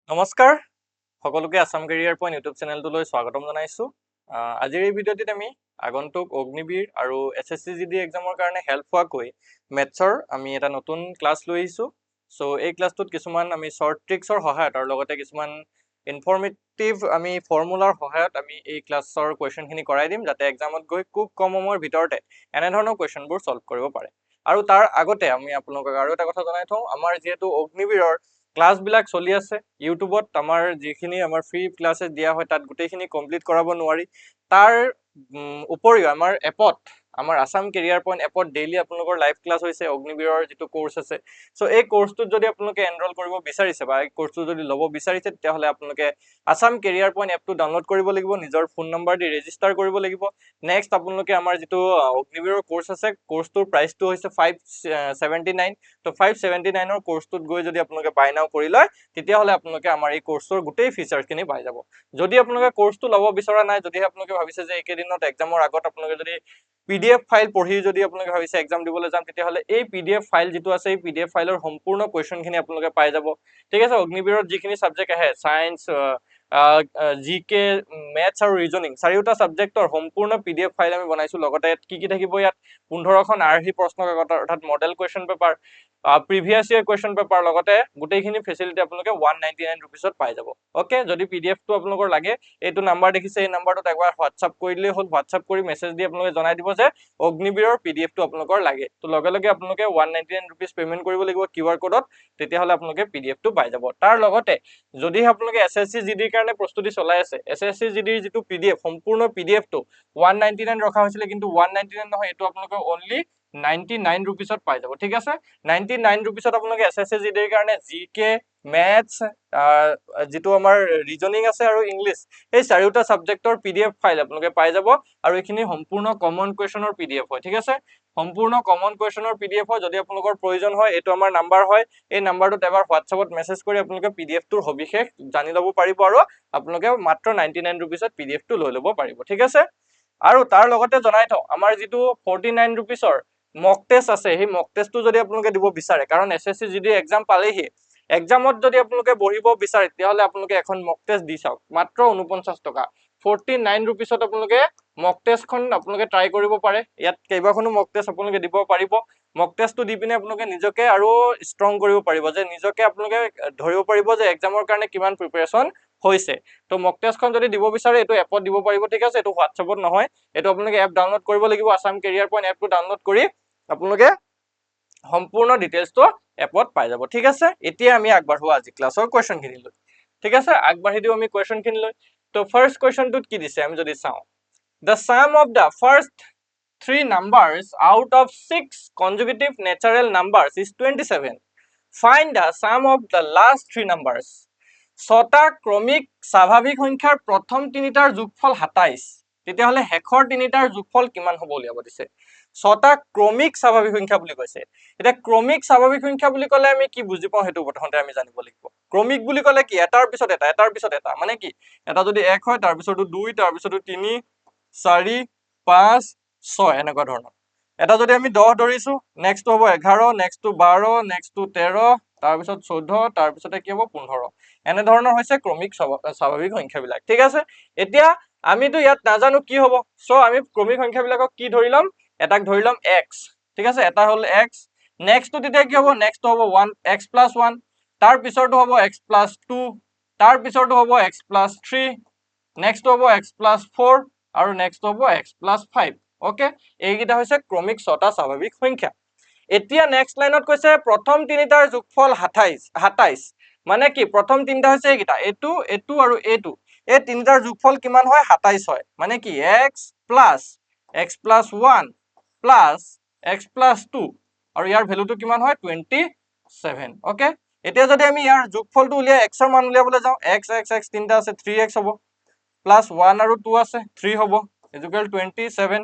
নমস্কাৰ সকলোকে Assam career point YouTube চেনেলটোলৈ স্বাগতম জনাইছোঁ। আজিৰ এই ভিডিঅ'টিত আমি আগন্তুক অগ্নিবীৰ আৰু SSC GD এক্সামৰ কাৰণে হেল্প হোৱাকৈ মেথছৰ আমি এটা নতুন ক্লাছ লৈ আহিছোঁ। চ' এই ক্লাছটোত কিছুমান আমি শ্বৰ্ট ট্ৰিক্সৰ সহায়ত আৰু লগতে কিছুমান ইনফৰ্মেটিভ আমি ফৰ্মুলাৰ সহায়ত আমি এই ক্লাছৰ কুৱেশ্যনখিনি কৰাই দিম, যাতে এক্সামত গৈ খুব কম সময়ৰ ভিতৰতে এনেধৰণৰ কুৱেশ্যনবোৰ সলভ কৰিব পাৰে। আৰু তাৰ আগতে আমি আপোনালোকক আৰু এটা কথা জনাই থওঁ, আমাৰ যিহেতু অগ্নিবীৰৰ ক্লাছবিলাক চলি আছে ইউটিউবত, আমাৰ যিখিনি আমাৰ ফ্ৰী ক্লাছেছ দিয়া হয় তাত গোটেইখিনি কমপ্লিট কৰাব নোৱাৰি। তাৰ উপৰিও আমাৰ এপত, আমাৰ আসাম কেৰিয়াৰ পইণ্ট এপত ডেইলি আপোনালোকৰ লাইভ ক্লাছ হৈছে অগ্নিবীৰৰ যিটো কোৰ্চ আছে। চ' এই কোৰ্চটোত যদি আপোনালোকে এনৰল কৰিব বিচাৰিছে বা এই কোৰ্চটো যদি ল'ব বিচাৰিছে, তেতিয়াহ'লে আপোনালোকে আসাম কেৰিয়াৰ পইণ্ট এপটো ডাউনলোড কৰিব লাগিব, নিজৰ ফোন নম্বৰ দি ৰেজিষ্টাৰ কৰিব লাগিব। নেক্সট আপোনালোকে আমাৰ যিটো অগ্নিবীৰৰ কোৰ্চ আছে, কোৰ্চটোৰ প্ৰাইচটো হৈছে 579। তো 579ৰ কোৰ্চটোত গৈ যদি আপোনালোকে বাই নাও কৰি লয়, তেতিয়াহ'লে আপোনালোকে আমাৰ এই কোৰ্চৰ গোটেই ফিচাৰ্ছখিনি পাই যাব। যদি আপোনালোকে কোৰ্চটো ল'ব বিচৰা নাই, যদিহে আপোনালোকে ভাবিছে যে এইকেইদিনত এক্সামৰ আগত আপোনালোকে যদি PDF ফাইল পঢ়ি যদি আপোনালোকে ভাবিছে এক্সাম দিবলৈ যাম, তেতিয়াহ'লে এই PDF ফাইল যিটো আছে, এই PDF ফাইলৰ সম্পূৰ্ণ কুৱেশ্যনখিনি আপোনালোকে পাই যাব। ঠিক আছে, অগ্নিবীৰত যিখিনি ছাবজেক্ট আহে, ছায়েন্স, GK, মেথছ আৰু ৰিজনিং, চাৰিওটা ছাবজেক্টৰ সম্পূৰ্ণ PDF ফাইল আমি বনাইছোঁ। লগতে কি কি থাকিব ইয়াত, 15খন আৰ্হি প্ৰশ্ন কাকত অৰ্থাৎ model question paper, previous year question paper, লগতে গোটেইখিনি ফেচিলিটি আপোনালোকে 199 ৰুপিছত পাই যাব। অ'কে, যদি PDFটো আপোনালোকৰ লাগে, এইটো নাম্বাৰ দেখিছে, এই নাম্বাৰটোত একবাৰ হোৱাটছআপ কৰি দিলেই হ'ল। হোৱাটছআপ কৰি মেছেজ দি আপোনালোকে জনাই দিব যে অগ্নিবীৰৰ PDFটো আপোনালোকৰ লাগে। তো লগে লগে আপোনালোকে 199 ৰুপিজ পে'মেণ্ট কৰিব লাগিব QR কোডত, তেতিয়াহ'লে আপোনালোকে PDFটো পাই যাব। তাৰ লগতে যদিহে আপোনালোকে SSC GDৰ কাৰণে প্ৰস্তুতি চলাই আছে, SSC GDৰ যিটো PDF, সম্পূৰ্ণ PDFটো 199 ৰখা হৈছিলে, কিন্তু 199 নহয়, এইটো আপোনালোকে অনলি 99 ৰুপিছত পাই যাব। ঠিক আছে, 99 ৰুপিছত আপোনালোকে SSC GDৰ কাৰণে GK, মেথছ, যিটো আমাৰ ৰিজনিং আছে আৰু ইংলিছ, এই চাৰিওটা ছাবজেক্টৰ PDF ফাইল আপোনালোকে পাই যাব। আৰু এইখিনি সম্পূৰ্ণ কমন কুৱেশ্যনৰ PDF হয়। ঠিক আছে, সম্পূৰ্ণ কমন কুৱেশ্যনৰ PDF হয়। যদি আপোনালোকৰ প্ৰয়োজন হয়, এইটো আমাৰ নাম্বাৰ হয়, এই নাম্বাৰটোত এবাৰ হোৱাটছআপত মেছেজ কৰি আপোনালোকে PDFটোৰ সবিশেষ জানি ল'ব পাৰিব আৰু আপোনালোকে মাত্ৰ 99 ৰুপিছত PDFটো লৈ ল'ব পাৰিব। ঠিক আছে, আৰু তাৰ লগতে জনাই থওঁ, আমাৰ যিটো 49 ৰুপিছৰ মক টেষ্ট আছে, সেই মক টেষ্টটো যদি আপোনালোকে দিব বিচাৰে, কাৰণ SSC GD এক্সাম পালেহি, এক্সামত যদি আপোনালোকে বহিব বিচাৰে, তেতিয়াহ'লে আপোনালোকে এখন মক টেষ্ট দি চাওক, মাত্ৰ 49 টকা। 49 ৰুপিছত আপোনালোকে মক টেষ্টখন আপোনালোকে ট্ৰাই কৰিব পাৰে। ইয়াত কেইবাখনো মক টেষ্ট আপোনালোকে দিব পাৰিব। মক টেষ্টটো দি পিনে আপোনালোকে নিজকে আৰু ষ্ট্ৰং কৰিব পাৰিব, যে নিজকে আপোনালোকে ধৰিব পাৰিব যে এক্সামৰ কাৰণে কিমান প্ৰিপেৰেশ্যন হৈছে। তো মক টেষ্টখন যদি দিব বিচাৰে, এইটো এপত দিব পাৰিব। ঠিক আছে, এইটো হোৱাটছআপত নহয়, এইটো আপোনালোকে এপ ডাউনলোড কৰিব লাগিব। আসাম কেৰিয়াৰ পইণ্ট এপটো ডাউনলোড কৰি আপোনালোকে সম্পূৰ্ণ ডিটেইলছটো এপত পাই যাব। ঠিক আছে, এতিয়া আমি আগবাঢ়ো আজি ক্লাছৰ কুৱেশ্যনখিনি লৈ। ঠিক আছে, আগবাঢ়ি দিওঁ আমি কুৱেশ্যনখিনি লৈ। তো ফাৰ্ষ্ট কুৱেশ্যনটোত কি দিছে আমি যদি চাওঁ, the sum of the first 3 numbers out of 6 consecutive natural numbers is 27. Find the sum of the last 3 numbers. ছটা ক্ৰমিক স্বাভাৱিক সংখ্যাৰ প্ৰথম তিনিটাৰ যোগফল 27, তেতিয়াহ'লে শেষৰ তিনিটাৰ যোগফল কিমান হ'ব উলিয়াব দিছে। ছটা ক্ৰমিক স্বাভাৱিক সংখ্যা বুলি কৈছে। এতিয়া ক্ৰমিক স্বাভাৱিক সংখ্যা বুলি ক'লে আমি কি বুজি পাওঁ, সেইটো প্ৰথমতে আমি জানিব লাগিব। ক্ৰমিক বুলি ক'লে কি, এটাৰ পিছত এটা, এটাৰ পিছত এটা, মানে কি, এটা যদি 1 হয়, তাৰপিছতো 2, তাৰপিছতো 3, 4, 5, 6, এনেকুৱা ধৰণৰ। এটা যদি আমি 10 ধৰিছো, নেক্সটটো হ'ব 11, নেক্সটটো 12, নেক্সটটো 13, তাৰপিছত 14, তাৰপিছতে কি হ'ব 15। এনেধৰণৰ হৈছে ক্ৰমিক স্বাভাৱিক সংখ্যাবিলাক। ঠিক আছে, এতিয়া আমিতো ইয়াত নাজানো কি হ'ব, চ' আমি ক্ৰমিক সংখ্যাবিলাকক কি ধৰি ল'ম, এটাক ধৰি ল'ম x। ঠিক আছে, এটা হ'ল x, নেক্সটটো তেতিয়া কি হ'ব, নেক্সটটো হ'ব 1, x plus 1, তাৰ পিছৰটো হ'ব x plus 2, তাৰ পিছৰটো হ'ব x plus 3, নেক্সটটো হ'ব x plus 4, আৰু নেক্সটটো হ'ব x plus 5। অ'কে, এইকেইটা হৈছে ক্ৰমিক ছটা স্বাভাৱিক সংখ্যা। এতিয়া নেক্সট লাইনত কৈছে প্ৰথম তিনিটাৰ যোগফল 27, মানে কি, প্ৰথম তিনিটা হৈছে এইকেইটা, এইটো, এইটো আৰু এইটো, এই তিনিটাৰ যোগফল কিমান হয়, 27 হয়। মানে কি, x plus 1 plus x plus 2, আৰু ইয়াৰ ভেলুটো কিমান হয়, 27। অ'কে, এতিয়া যদি আমি ইয়াৰ যোগফলটো উলিয়াই x ৰ মান উলিয়াবলৈ যাওঁ, x তিনিটা আছে, 3x হ'ব, প্লাছ 1 আৰু 2 আছে, 3 হ'ব, ইজুকেল 27।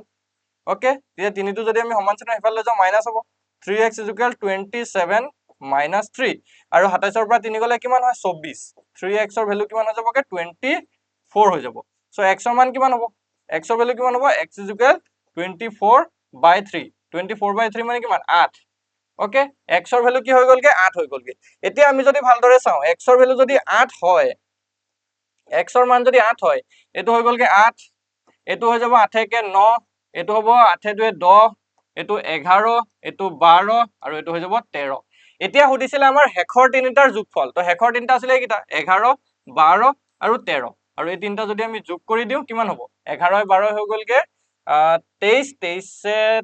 অ'কে, তেতিয়া তিনিটো যদি আমি সমান চিহ্ন সিফালে যাওঁ, মাইনাছ হ'ব, 3x ইজুকেল 27 মাইনাছ 3, আৰু 27ৰ পৰা 3 গ'লে কিমান হয়, 24। 3x ৰ ভেলু কিমান হৈ যাবগে, 24 হৈ যাব। চ' x ৰ মান কিমান হ'ব, x ৰ ভেলু কিমান হ'ব, x ইজুকেল 24/3, 24/3 মানে কিমান, 8। ওকে x ৰ ভ্যালু কি হৈ গলগে 8 হৈ গলগে এতিয়া আমি যদি ভালদৰে চাও x ৰ ভ্যালু যদি 8 হয় x ৰ মান যদি 8 হয় এটো হৈ গলগে 8 এটো হৈ যাব 8 কে 9 এটো হ'ব 8 দুয়ে 10 এটো 11 এটো 12 আৰু এটো হৈ যাব 13 এতিয়া হদিছিল আমাৰ হেখৰ তিনিটাৰ যোগফল তো হেখৰ তিনিটা আছিল এইকিটা 11 12 আৰু 13 আৰু এই তিনিটা যদি আমি যোগ কৰি দিও কিমান হ'ব 11 12 হৈ গলগে 23 23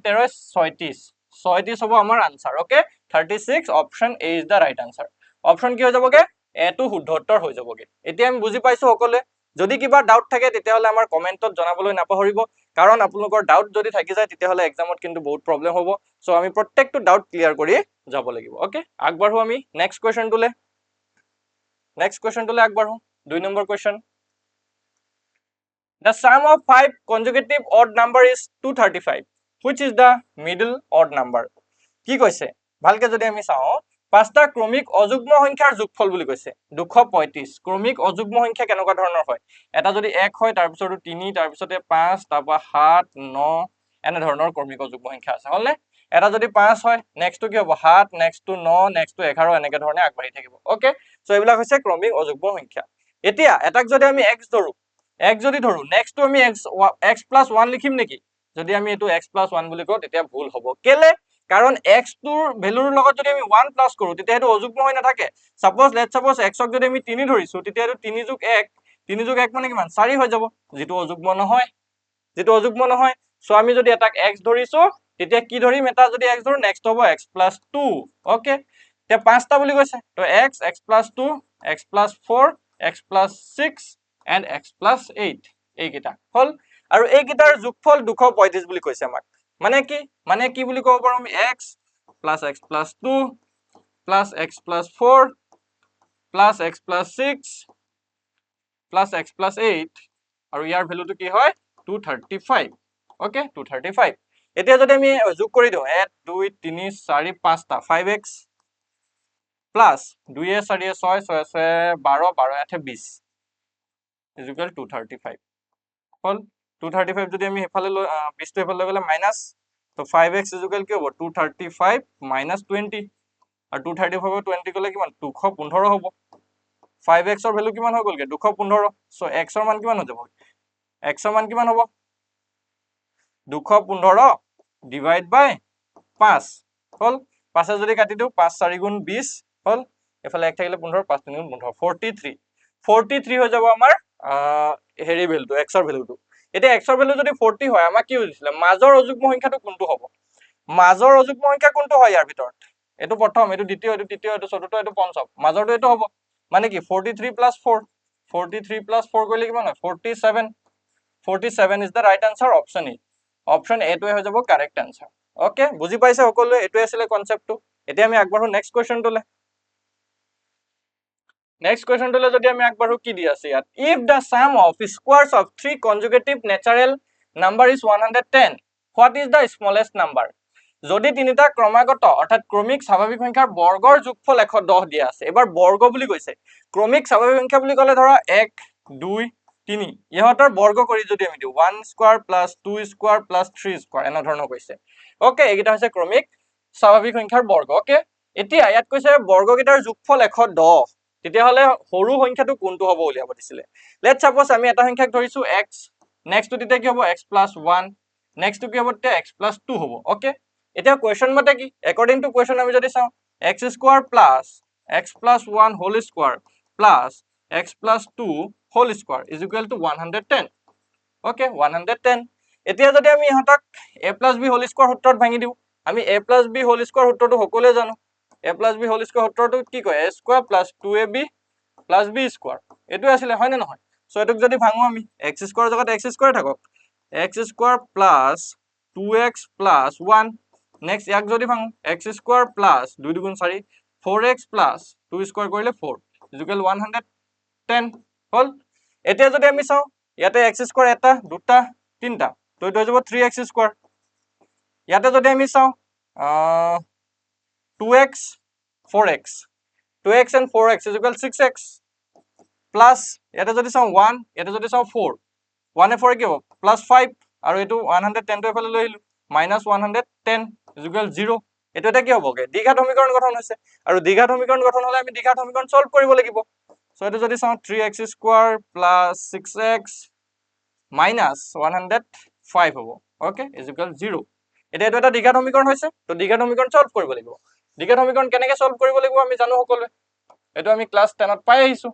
13 36 36 হ'ব আমাৰ answer okay 36 option A is the right answer option কি হৈ যাবগে এ টু শুদ্ধ উত্তৰ হৈ যাবগে এতিয়া আমি বুজি পাইছো সকলে যদি কিবা ডাউট থাকে তেতিয়া হলে আমাৰ কমেন্টত জনাবলৈ নাপাহৰিব কাৰণ আপোনালোকৰ ডাউট যদি থাকি যায় তেতিয়া হলে এক্সামত কিন্তু বহুত প্ৰবলেম হ'ব সো আমি প্ৰত্যেকটো ডাউট ক্লিয়াৰ কৰি যাব লাগিব ওকে আগবাঢ়ো আমি নেক্সট কোৱেশ্চনটোলে আগবাঢ়ো 2 নম্বৰ question The sum of 5 consecutive odd number is 235 which is the middle odd number কি কৈছে ভালকে যদি আমি চাও পাঁচটা ক্ৰমিক অযুগ্ম সংখ্যাৰ যোগফল বুলি কৈছে 235 ক্ৰমিক অযুগ্ম সংখ্যা কেনেকুৱা ধৰণৰ হয় এটা যদি 1 হয় তাৰ পিছতো 3 তাৰ পিছতে 5 তাৰপা 7 9 এনে ধৰণৰ ক্ৰমিক অযুগ্ম সংখ্যা আছে হলনে এটা যদি 5 হয় নেক্সটটো কি হ'ব 7 নেক্সটটো 9 নেক্সটটো 11 এনেকে ধৰণে আগবাঢ়ি থাকিব ওকে সো এইবিলাক হৈছে ক্ৰমিক অযুগ্ম সংখ্যা এতিয়া এটাক যদি আমি x ধৰো x যদি ধৰো নেক্সটটো আমি x + 1 লিখিম নেকি যদি আমি এটো x + 1 বুলি কও তেতিয়া ভুল হ'ব কেলে কাৰণ x টোৰ ভ্যালুৰ লগত যদি আমি 1 প্লাস কৰো তেতিয়া এটো অযুগ্ম হৈ নাথাকে সাপোজ লেটস সাপোজ x ক যদি আমি 3 ধৰিছো তেতিয়া এটো 3 + 1 3 + 1 মানে কিমান 4 হৈ যাব যেটো অযুগ্ম নহয় সো আমি যদি এটাক x ধৰিছো তেতিয়া কি ধৰিম এটা যদি x ধৰো নেক্সট হ'ব x + 2 ওকে তে পাঁচটা বুলি কৈছে তো x x + 2 x + 4 x + 6 and x + 8 এইকিটা হল আৰু এইকিটাৰ যোগফল 235 বুলি কৈছে আমাক মানে কি বুলি কব পাৰো আমি x + x + 2 + x + 4 + x + 6 + x + 8 আৰু ইয়াৰ ভ্যালুটো কি হয় 235 ওকে 235 এতিয়া যদি আমি যোগ কৰি দিও 1 2 3 4 5টা 5x + 2 4 6 6 12 12 8 20 = 235 হল 235 যদি আমি হেফালে 20 টো হেফালে গলে মাইনাস তো 5x = কি হ'ব 235 - 20 আৰু 235 20 গলে কিমান 215 হ'ব 5x ৰ ভ্যালু কিমান হৈ গলগে 215 সো x ৰ মান কিমান হৈ যাব x ৰ মান কিমান হ'ব 215 / 5 হল 5 যদি কাটি দিও 5 4 গুণ 20 হল এফালে 1 থাকিলে 15 5 3 গুণ 15 43 হৈ যাব আমাৰ হেৰি ভ্যালুটো x ৰ ভ্যালুটো এতিয়া x ৰ ভ্যালু যদি 40 হয় আমাক কি হৈছিল মাজৰ অযুগ্ম সংখ্যাটো কোনটো হ'ব মাজৰ অযুগ্ম সংখ্যা কোনটো হয় ইয়াৰ ভিতৰত এটো প্ৰথম এটো দ্বিতীয় এটো তৃতীয় এটো চতুৰ্থ এটো পঞ্চম মাজৰটো এটো হ'ব মানে কি 43 + 4 43 + 4 কৰিলে কিমান হয় 47 47 is the right answer option A option A টোৱে হৈ যাব কাৰেক্ট আনসাৰ ওকে বুজি পাইছে সকলোৱে এটোৱে আছিল কনসেপ্টটো এতিয়া আমি আগবাঢ়ো নেক্সট কোৱেশ্চনটোলে যদি আমি আগবাঢ়ো কি দি আছে ইয়াত if the sum of squares of 3 consecutive natural number is 110 what is the smallest number যদি তিনিটা ক্ৰমাগত অৰ্থাৎ ক্ৰমিক স্বাভাৱিক সংখ্যাৰ বৰ্গৰ যোগফল 110 দিয়া আছে এবাৰ বৰ্গ বুলি কৈছে ক্ৰমিক স্বাভাৱিক সংখ্যা বুলি ক'লে ধৰা 1 2 3 ইহতৰ বৰ্গ কৰি যদি আমি দিও 1 স্কয়াৰ + 2 স্কয়াৰ + 3 স্কয়াৰ এনে ধৰণৰ কৈছে ওকে এইটা হৈছে ক্ৰমিক স্বাভাৱিক সংখ্যাৰ বৰ্গ ওকে এতিয়া ইয়াত কৈছে বৰ্গকেইটাৰ যোগফল 110 তেতিয়া হলে সৰু সংখ্যাটো কোনটো হ'ব উলিয়াব দিছিলে লেটস সাপোজ আমি এটা সংখ্যাক ধৰিছো x নেক্সট টো তেতিয়া কি হ'ব x + 1 নেক্সট টো কি হ'ব তেতিয়া x + 2 হ'ব ওকে এতিয়া কোৱেশ্চন মতে কি according to question আমি যদি চাও x² + x + 1 whole square + x + 2 whole square = 110 okay 110 এতিয়া যদি আমি ইহতক a + b হোল স্কয়াৰ সূত্ৰত ভাঙি দিও আমি a + b হোল স্কয়াৰ সূত্ৰটো সকলোৱে জানো a + b হোল স্কয়াৰ সূত্ৰটো কি কয় a² + 2ab + b স্কয়াৰ এটো আছিল হয় না নহয় সো এটোক যদি ভাঙো আমি x² জগত x² থাকক x² + 2x + 1 নেক্সট ইয়াক যদি ভাঙো x² + 2 * 4 4x + 2 স্কয়াৰ কৰিলে 4 = 110 হল এতিয়া যদি আমি চাও ইয়াতে x² এটা দুটা তিনটা তো এটো হৈ যাব 3x²। ইয়াতে যদি আমি চাও 2x 4x 2x and 4x = 6x plus ইয়াতে যদি চাও 1 ইয়াতে যদি চাও 4 1 এ 4 কি হ'ব +5 আৰু এটো 110 টো এফালে লৈ আহিলো -110 = 0 এইটো এটা কি হ'বগে দ্বিঘাত সমীকৰণ গঠন হৈছে আৰু দ্বিঘাত সমীকৰণ গঠন হ'লে আমি দ্বিঘাত সমীকৰণ সলভ কৰিব লাগিব সো এটো যদি চাও 3x square plus 6x minus 105 হ'ব ওকে ইজ ইকুয়াল 0 এটা এটো এটা দ্বিঘাত সমীকৰণ হৈছে তো দ্বিঘাত সমীকৰণ সলভ কৰিব লাগিব দ্বিঘাত সমীকৰণ কেনেকৈ সলভ কৰিব লাগিব আমি জানো সকলোৱে এটো আমি ক্লাস 10 ত পাই আহিছো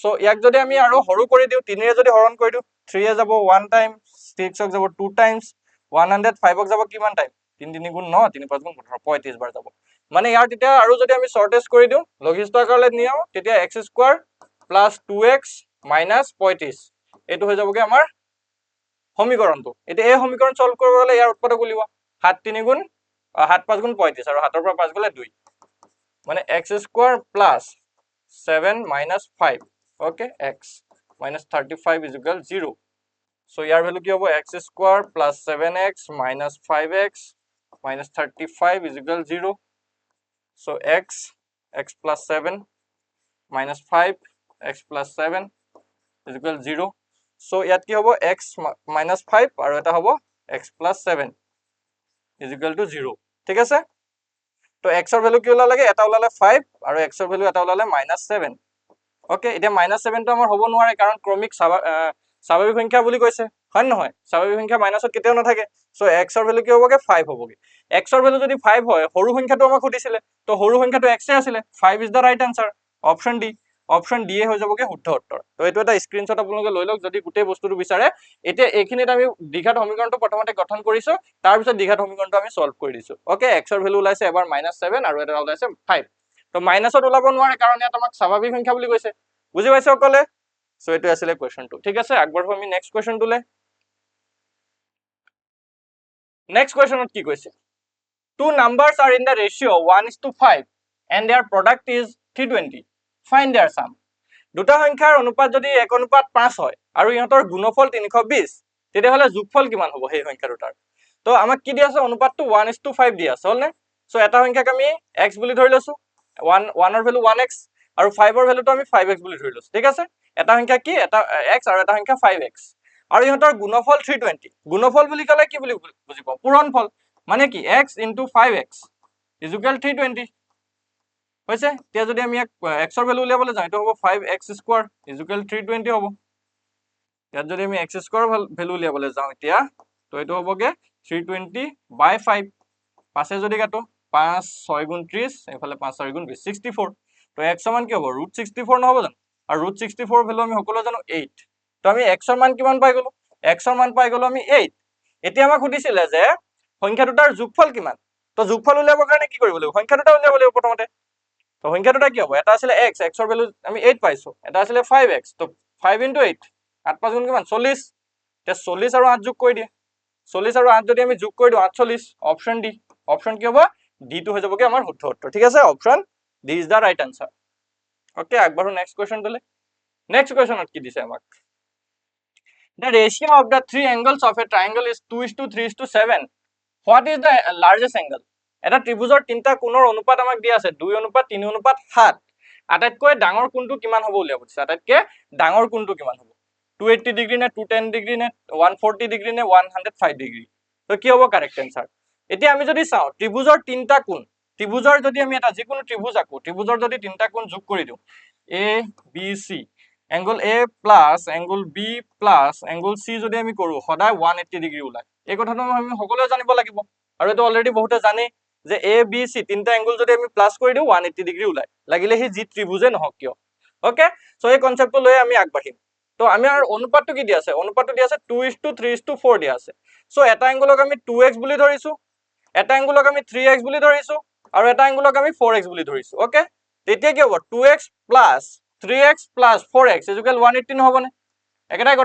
সো ইয়াক যদি আমি আৰু হৰু কৰি দিও 3 ৰে যদি হৰণ কৰি দিও 3 এ যাব 1 টাইম 6 ক যাব 2 টাইমস 105 ক যাব কিমান টাইম 3 3 গুণ 9 3 5 গুণ 18 35 বাৰ যাব মানে ইয়াৰ তেতিয়া আৰু যদি আমি শৰ্টেজ কৰি দিও লঘিষ্ঠ আকাৰলৈ নিও তেতিয়া x square plus 2x minus 35 এটো হৈ যাবগে আমাৰ সমীকৰণটো এটা এই সমীকৰণ সলভ কৰিবলৈ ইয়াৰ উৎপাদক উলিওৱা 7 3 গুণ 7 5 গুণ 35 আৰু 7 ৰ পৰা 5 গলে 2 মানে x square plus 7 minus 5 okay x minus 35 is equal 0 so year value কি হ'ব x square plus 7x minus 5x minus 35 is equal 0 so x plus 7 minus 5 x plus 7 is equal 0 so ইয়াত কি হ'ব x minus 5 আৰু এটা হ'ব x plus 7 is equal to 0 ঠিক আছে তো x ৰ ভ্যালু কি ওলা লাগে এটা ওলালে 5 আৰু x ৰ ভ্যালু এটা ওলালে -7 ওকে এটা -7 তো আমাৰ হ'ব নোৱাৰে কাৰণ ক্ৰমিক স্বাভাৱিক সংখ্যা বুলি কৈছে হয় নহয় স্বাভাৱিক সংখ্যা মাইনাসত কেতিয়াও নাথাকে সো x ৰ ভ্যালু কি হ'বগে 5 হ'বগে x ৰ ভ্যালু যদি 5 হয় সৰু সংখ্যাটো আমাক খুদিছিলে তো সৰু সংখ্যাটো x এ আছিল 5 is the right answer option D A হৈ যাবগে শুদ্ধ উত্তৰ তো এটো এটা স্ক্ৰিনশ্বট আপোনালোকে লৈ লওক যদি গোটেই বস্তুটো বিচাৰে এতিয়া এইখিনিত আমি দ্বিঘাত সমীকৰণটো প্ৰথমতে গঠন কৰিছো তাৰ পিছত দ্বিঘাত সমীকৰণটো আমি সলভ কৰি দিছো ওকে x ৰ ভ্যালু ওলাইছে এবাৰ -7 আৰু এটা ওলাইছে 5 তো মাইনাসত ওলাব নোৱাৰে কাৰণ ইয়াত আমাক স্বাভাৱিক সংখ্যা বুলি কৈছে বুজি পাইছে সকলে সো এটো আছিল কোৱেশ্চনটো ঠিক আছে আগবাঢ়ো আমি নেক্সট কোৱেশ্চনটোলে নেক্সট কোৱেশ্চনত কি কৈছে two numbers are in the ratio 1:5 and their product is 320 find their sum দুটা সংখ্যাৰ অনুপাত যদি 1:5 হয় আৰু ইহঁতৰ গুণফল 320 তেতিয়া হলে যোগফল কিমান হ'ব সেই সংখ্যা দুটাৰ তো আমাক কি দি আছে অনুপাতটো 1:5 দি আছে হলনে সো এটা সংখ্যাক আমি x বুলি ধৰি লৈছো 1 ৰ ভ্যালু 1x আৰু 5 ৰ ভ্যালুটো আমি 5x বুলি ধৰি লৈছো ঠিক আছে এটা সংখ্যা কি এটা x আৰু এটা সংখ্যা 5x আৰু ইহঁতৰ গুণফল 320 গুণফল বুলি কলে কি বুলি বুজি পাও পূৰণফল মানে কি x into 5x is equal 320 হৈছে তে যদি আমি x ৰ ভ্যালু উলিয়াবলৈ যাও এটা হ'ব 5x স্কয়াৰ is equal 320 হ'ব ইয়াত যদি আমি x স্কয়াৰ ভ্যালু উলিয়াবলৈ যাও এতিয়া তো এটো হ'বগে 320/5 পাঁচে যদি কাটো 5 6 গুণ 30 এফালে 5 6 গুণ 20 64 তো x সমান কি হ'ব √64 নহব জানো আৰু √64 ভ্যালু আমি সকলো জানো 8 তো আমি x ৰ মান কিমান পাই গলো x ৰ মান পাই গলো আমি 8 এতিয়া আমাক সুধিছিলে যে সংখ্যা দুটাৰ যোগফল কিমান তো যোগফল উলিয়াবৰ কাৰণে কি কৰিব লাগিব সংখ্যা দুটা উলিয়াব লাগিব প্ৰথমতে তো সংখ্যা দুটা কি হ'ব এটা আছিল x x ৰ ভ্যালু আমি 8 পাইছো এটা আছিল 5x তো 5 * 8 8 5 গুণ কিমান 40 তে 40 আৰু 8 যোগ কৰি দিয়া 40 আৰু 8 যদি আমি যোগ কৰি দিও 48 অপচন ডি অপচন কি হ'ব ডি টো হৈ যাবগে আমাৰ শুদ্ধ উত্তৰ ঠিক আছে option D is the right answer okay আগবাঢ়ো নেক্সট কোৱেশ্চনটোলে নেক্সট কোৱেশ্চনত কি দিছে আমাক the ratio of the three angles of a triangle is 2:3:7 what is the largest angle এটা ত্ৰিভুজৰ তিনটা কোণৰ অনুপাত আমাক দিয়া আছে 2:3:7 আটাইতকৈ ডাঙৰ কোণটো কিমান হ'ব উলিয়াব দিছে আটাইতকৈ ডাঙৰ কোণটো কিমান হ'ব 280 ডিগ্ৰী নে 210 ডিগ্ৰী নে 140 ডিগ্ৰী নে 105 ডিগ্ৰী তো কি হ'ব কাৰেক্ট আনসাৰ এতিয়া আমি যদি চাও ত্ৰিভুজৰ তিনটা কোণ ত্ৰিভুজৰ যদি আমি এটা যিকোনো ত্ৰিভুজ আকো ত্ৰিভুজৰ যদি তিনটা কোণ যোগ কৰি দিও a b c angle a plus angle b plus angle c যদি আমি কৰো সদায় 180 ডিগ্ৰী ওলাই এই কথাটো আমি সকলোৱে জানিব লাগিব আৰু এটো অলৰেডি বহুতে জানে যে a b c তিনটা এংগল যদি আমি প্লাস কৰি দিও 180 ডিগ্ৰী ওলাই লাগিলে হি জি ত্ৰিভুজে নহক কিয় ওকে সো এই কনসেপ্টটো লৈ আমি আগবাঢ়িম তো আমাৰ অনুপাতটো কি দি আছে অনুপাতটো দি আছে 2:3:4 দি আছে সো এটা এংগলক আমি 2x বুলি ধৰিছো এটা এংগলক আমি 3x বুলি ধৰিছো আৰু এটা এংগলক আমি 4x বুলি ধৰিছো ওকে তেতিয়া কি হ'ব 2x plus 3x plus 4x is equal 180 নহবনে একেটাই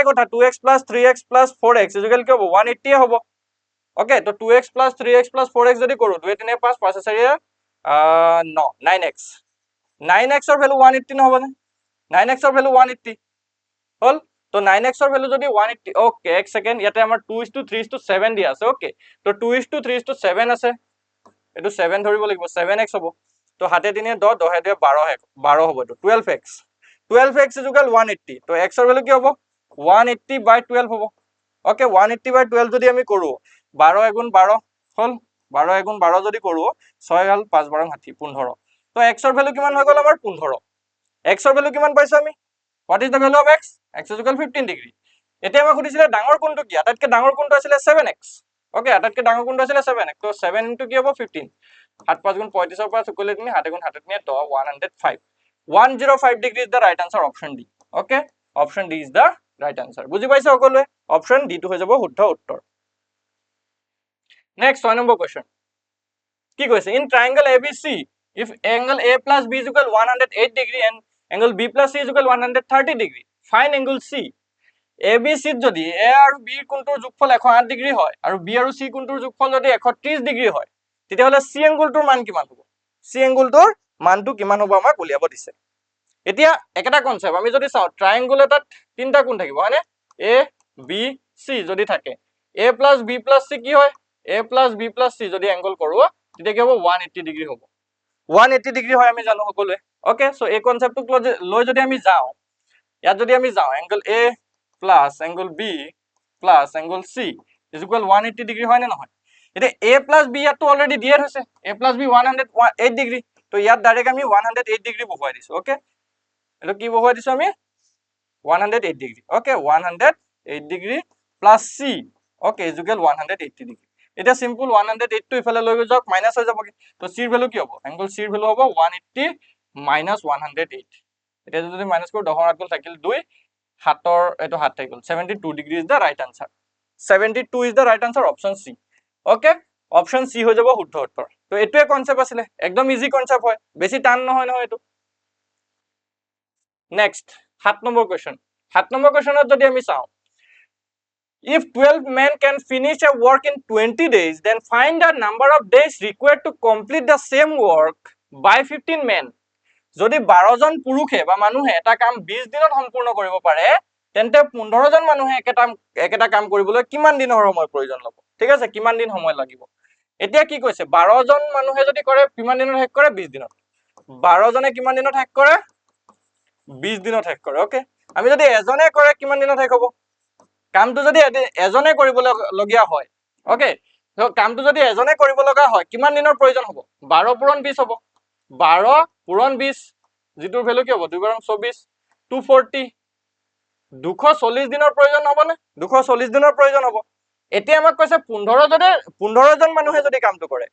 কথা 2x plus 3x plus 4x is equal কি হ'ব 180 হ'ব ওকে তো 2x plus 3x plus 4x যদি কৰো 2 3 5 5 4 9 9x 9x ৰ ভ্যালু 180 নহবনে 9x ৰ ভ্যালু 180 হল তো 9x ৰ ভ্যালু যদি 180 ওকে এক সেকেন্ড ইয়াতে আমাৰ 2:3:7 দি আছে ওকে তো 2:3:7 আছে এটো 7 ধৰিব লাগিব 7x হ'ব তো হাতে দিনে 10 10 এ 12 হ'ব তো 12x 12x is equal 180 তো x ৰ ভ্যালু কি হ'ব 180/12 হ'ব ওকে 180/12 যদি আমি কৰো 12 * 12 হল 12 এগুণ 12 যদি কৰো 6 গাল 5 12 60 15 তো x ৰ ভ্যালু কিমান হৈ গল আমাৰ 15 x ৰ ভ্যালু কিমান পাইছো আমি what is the value of x x is equal 15 degree এতিয়া আমাক সুধিছিলে ডাঙৰ কোনটো কি আটাইতকৈ ডাঙৰ কোনটো আছিল 7x ওকে আটাইতকৈ ডাঙৰ কোনটো আছিল 7x তো 7 ইনটু কি হ'ব 15 7 5 গুণ 35 ৰ পৰা চুকলে তুমি 7 গুণ 7 নিয়ে 105 105 degree is the right answer option D okay option D is the right answer বুজি পাইছে সকলোৱে option D টো হৈ যাব শুদ্ধ উত্তৰ next 6 নম্বৰ question কি কৈছে in triangle ABC if angle A plus B is equal 108 degree and angle B plus C is equal 130 degree find angle C ABC যদি A আৰু B কোণটোৰ যোগফল 108 ডিগ্ৰী হয় আৰু B আৰু C কোণটোৰ যোগফল যদি 130 ডিগ্ৰী হয় তেতিয়াহলে C এংগলটোৰ মান কিমান হ'ব C এংগলটোৰ মানটো কিমান হ'ব আমাক উলিয়াব দিছে এতিয়া একটা কনসেপ্ট আমি যদি চাও ট্রায়াঙ্গল এটাত তিনটা কোণ থাকিব হয়নে A B C যদি থাকে A plus B plus C কি হয় A plus B plus C যদি এংগল কৰো তেতিয়া কি হ'ব 180 ডিগ্ৰী হ'ব 180 ডিগ্ৰী হয় আমি জানো সকলোৱে ওকে সো এই কনসেপ্টটো লৈ যদি আমি যাও ইয়াত যদি আমি যাও angle A plus angle B plus angle C is equal 180 degree হয় না নহয় এটা A plus B ইয়াত তো অলরেডি দিয়া হৈছে A plus B 108 degree তো ইয়াত ডাইরেক্ট আমি 108 degree বহুৱাই দিছো ওকে এটা কি বহুৱাই দিছো আমি 108 degree okay 108 degree plus C okay is equal 180 degree এটা সিম্পল 108 টো ইফালে লৈ যাওক মাইনাস হৈ যাবগে তো C এর ভ্যালু কি হ'ব এংগল C এর ভ্যালু হ'ব 180 minus 108 এটা যদি মাইনাস কৰো 10 হাত গল থাকিল 2 হাতৰ এটো হাত থাকি গল 72 degree is the right answer 72 is the right answer option C okay option C হৈ যাব শুদ্ধ উত্তৰ তো এটোৱে কনসেপ্ট আছিল একদম ইজি কনসেপ্ট হয় বেছি টান নহয় নহয় এটো নেক্সট 7 নম্বৰ কোৱেশ্চন 7 নম্বৰ কোৱেশ্চনত যদি আমি চাও if 12 men can finish a work in 20 days then find the number of days required to complete the same work by 15 men যদি 12 জন পুৰুষে বা মানুহে এটা কাম 20 দিনত সম্পূৰ্ণ কৰিব পাৰে তেন্তে 15 জন মানুহে একেটা কাম কৰিবলৈ কিমান দিনৰ সময় প্ৰয়োজন ল'ব ঠিক আছে কিমান দিন সময় লাগিব এতিয়া কি কৈছে 12 জন মানুহে যদি কৰে কিমান দিনত শেষ কৰে 20 দিনত 12 জনে কিমান দিনত শেষ কৰে 20 দিনত শেষ কৰে ওকে আমি যদি এজনে কৰে কিমান দিনত শেষ হ'ব কামটো যদি এজনে কৰিব লগিয়া হয় ওকে তো কামটো যদি এজনে কৰিব লগা হয় কিমান দিনৰ প্ৰয়োজন হ'ব 12 পূৰণ 20 হ'ব 12 পূৰণ 20 যিটোৰ ভ্যালু কি হ'ব 2 বাৰ 24 240 240 দিনৰ প্ৰয়োজন হ'ব না 240 দিনৰ প্ৰয়োজন হ'ব এতিয়া আমাক কৈছে 15 জন মানুহে যদি কামটো কৰে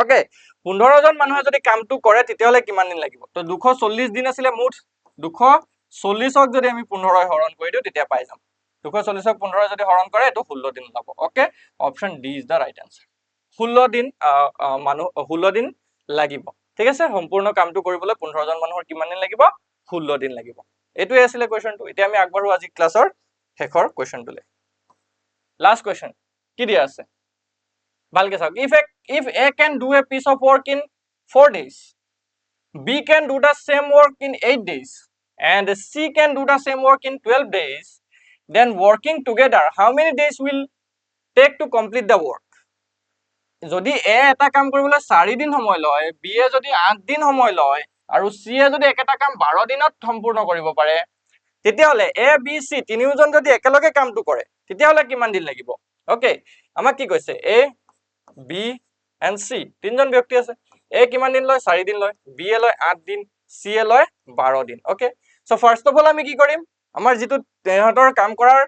ওকে 15 জন মানুহে যদি কামটো কৰে তেতিয়াহলে কিমান দিন লাগিব তো 240 দিন আছিল মুঠ 240ক যদি আমি 15 হৰণ কৰি দিও তেতিয়া পাই যাম 240ক 15 যদি হৰণ কৰে এটো 16 দিন লাগিব okay option D is the right answer 16 দিন মানুহ 16 দিন লাগিব ঠিক আছে সম্পূৰ্ণ কামটো কৰিবলৈ 15 জন মানুহৰ কিমান দিন লাগিব 16 দিন লাগিব এটোই আছিল কোৱেশ্চনটো এতিয়া আমি আগবাঢ়ো আজি ক্লাছৰ শেষৰ কোৱেশ্চনটোলে লাষ্ট কোৱেশ্চন কি দিয়া আছে ভালকে চাওক if A can do a piece of work in 4 days B can do the same work in 8 days and C can do the same work in 12 days then working together how many days will take to complete the work যদি A এটা কাম কৰিবলৈ 4 দিন সময় লয় B এ যদি 8 দিন সময় লয় আৰু C এ যদি একেটা কাম 12 দিনত সম্পূৰ্ণ কৰিব পাৰে তেতিয়াহলে A B C তিনিওজন যদি একেলগে কামটো কৰে তেতিয়াহলে কিমান দিন লাগিব ওকে আমাক কি কৈছে A B and C তিনজন ব্যক্তি আছে A কিমান দিন লয় 4 দিন লয় B এ লয় 8 দিন C এ লয় 12 দিন okay so first of all আমি কি কৰিম আমাৰ যেটো ইহঁতৰ কাম কৰাৰ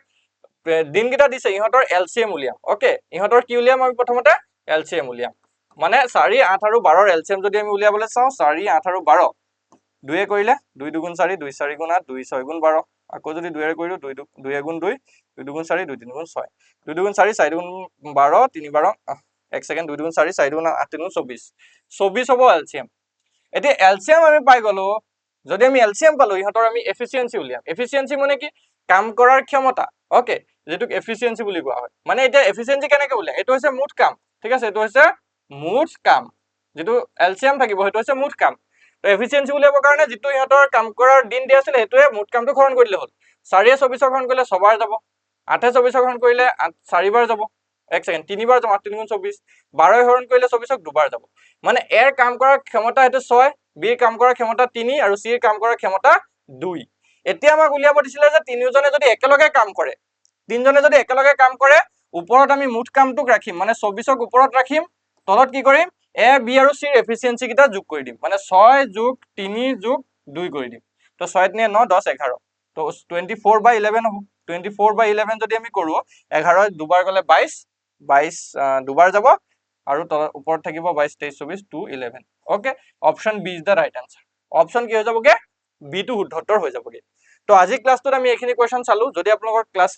দিনকিটা দিছে ইহঁতৰ LCM উলিয়াম ওকে ইহঁতৰ কি উলিয়াম আমি প্ৰথমতে LCM উলিয়াম মানে 4 8 আৰু 12 ৰ LCM যদি আমি উলিয়াবলৈ চাও 4 8 আৰু 12 2 এ কৰিলে 2 2 গুণ 4 2 4 গুণ 8 2 6 গুণ 12 আকৌ যদি 2 এ কৰিলো 2 2 গুণ 2 2 গুণ 4 2 3 গুণ 6 2 গুণ 4 4 গুণ 12 3 12 এক সেকেন্ড 2 গুণ 4 4 গুণ 8 3 গুণ 24 24 হ'ব LCM এতিয়া LCM আমি পাই গলো যদি আমি LCM পালো ইহঁতৰ আমি এফিচিয়েন্সি উলিয়াম এফিচিয়েন্সি মানে কি কাম কৰাৰ ক্ষমতা ওকে যেটো এফিচিয়েন্সি বুলি কোৱা হয় মানে এটা এফিচিয়েন্সি কেনেকৈ উলিয়াম এটো হৈছে মুঠ কাম ঠিক আছে এটো হৈছে মুঠ কাম যেটো LCM থাকিব হেটো হৈছে মুঠ কাম তো এফিচিয়েন্সি উলিয়াবৰ কাৰণে যেটো ইহঁতৰ কাম কৰাৰ দিন দিয়া আছিল হেটোৱে মুঠ কামটো হৰণ কৰিলে হ'ল 4 এ 24 হৰণ কৰিলে 6 বাৰ যাব 8 এ 24 হৰণ কৰিলে 4 বাৰ যাব এক সেকেন্ড 3 বাৰ যাব 8 3 গুণ 24 12 এ হৰণ কৰিলে 24ক দুবাৰ যাব মানে এৰ কাম কৰাৰ ক্ষমতা হেটো 6 বি এৰ কাম কৰাৰ ক্ষমতা 3 আৰু সি এৰ কাম কৰাৰ ক্ষমতা 2 এতিয়া আমাক উলিয়াব দিছিলে যে তিনিজনে যদি একেলগে কাম কৰে তিনজনে যদি একেলগে কাম কৰে ওপৰত আমি মুঠ কামটোক ৰাখিম মানে 24ক ওপৰত ৰাখিম তলত কি কৰিম এ বি আৰু চিৰ এফিচিয়েঞ্চি কেইটা যোগ কৰি দিম মানে 6 যোগ 3 যোগ 2 কৰি দিম তো 6 × 9 10 11 তো 24/11 হ'ব 24/11 যদি আমি কৰো 11 দুবাৰ গলে 22 22 দুবাৰ যাব আৰু তলত ওপৰত থাকিব 22 23 24 2 11 okay option B is the right answer option কি হৈ যাবগে বি টো শুদ্ধতৰ হৈ যাবগে তো আজি ক্লাছটোত আমি এইখিনি কোৱেশ্চন চালো যদি আপোনালোকৰ ক্লাছ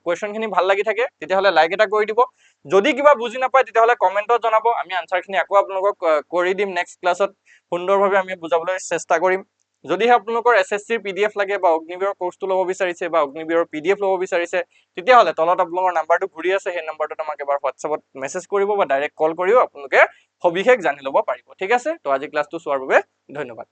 কোৱেশ্চনখিনি ভাল লাগি থাকে তেতিয়াহলে লাইক এটা কৰি দিব যদি কিবা বুজি নাপায় তেতিয়াহলে কমেন্টত জনাব আমি আনসাৰখিনি আকৌ আপোনালোকক কৰি দিম নেক্সট ক্লাছত সুন্দৰভাৱে আমি বুজাবলৈ চেষ্টা কৰিম যদিহে আপোনালোকৰ এছএছসিৰ পিডিএফ লাগে বা অগ্নিবীৰৰ কোৰ্সটো ল'ব বিচাৰিছে বা অগ্নিবীৰৰ পিডিএফ ল'ব বিচাৰিছে তেতিয়াহলে তলত আপোনালোকৰ নাম্বাৰটো ঘূৰি আছে সেই নাম্বাৰটোত আমাক এবাৰ হোৱাটছএপত মেছেজ কৰিব বা ডাইৰেক্ট কল কৰিও আপোনালোকে সবিশেষ জানি ল'ব পাৰিব ঠিক আছে তো আজি ক্লাছটো চোৱাৰ বাবে ধন্যবাদ